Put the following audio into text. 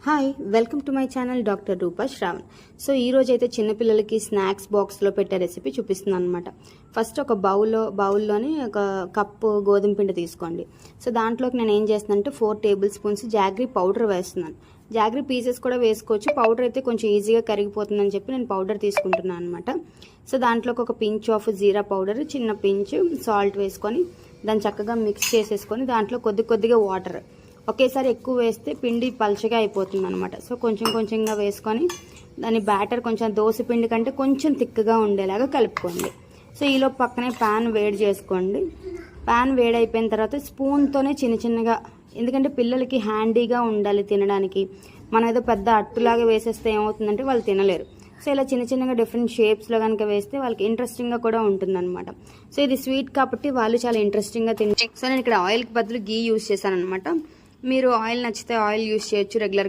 Hi welcome to my channel doctor Rupa Shravan. So ఈరోజు అయితే చిన్నపిల్లలకి స్నాక్స్ బాక్స్లో పెట్టే రెసిపీ చూపిస్తున్నాను అనమాట. ఫస్ట్ ఒక బౌల్లోని ఒక కప్పు గోధుమ పిండి తీసుకోండి. సో దాంట్లోకి నేను ఏం చేస్తున్నానంటే 4 టేబుల్ స్పూన్స్ జాగ్రీ పౌడర్ వేస్తున్నాను. జాగ్రీ పీసెస్ కూడా వేసుకోవచ్చు, పౌడర్ అయితే కొంచెం ఈజీగా కరిగిపోతుందని చెప్పి నేను పౌడర్ తీసుకుంటున్నాను అనమాట. సో దాంట్లోకి ఒక పించ్ ఆఫ్ జీరా పౌడర్, చిన్న పించ్ సాల్ట్ వేసుకొని దాన్ని చక్కగా మిక్స్ చేసేసుకొని దాంట్లో కొద్దిగా వాటర్, ఒకేసారి ఎక్కువ వేస్తే పిండి పల్చగా అయిపోతుంది అనమాట. సో కొంచెంగా వేసుకొని దాని బ్యాటర్ కొంచెం దోశ పిండి కంటే కొంచెం థిక్గా ఉండేలాగా కలుపుకోండి. సో ఈలో పక్కనే ప్యాన్ వేడి చేసుకోండి. ప్యాన్ వేడైపోయిన తర్వాత స్పూన్తోనే చిన్నగా, ఎందుకంటే పిల్లలకి హ్యాండీగా ఉండాలి తినడానికి. మనం ఏదో పెద్ద అట్టులాగా వేసేస్తే ఏమవుతుందంటే వాళ్ళు తినలేరు. సో ఇలా చిన్నగా డిఫరెంట్ షేప్స్లో కనుక వేస్తే వాళ్ళకి ఇంట్రెస్టింగ్గా కూడా ఉంటుందన్నమాట. సో ఇది స్వీట్ కాబట్టి వాళ్ళు చాలా ఇంట్రెస్టింగ్గా తింటారు. సో నేను ఇక్కడ ఆయిల్కి బదులు గీ యూజ్ చేశాను అనమాట. మీరు ఆయిల్ నచ్చితే ఆయిల్ యూజ్ చేయొచ్చు, రెగ్యులర్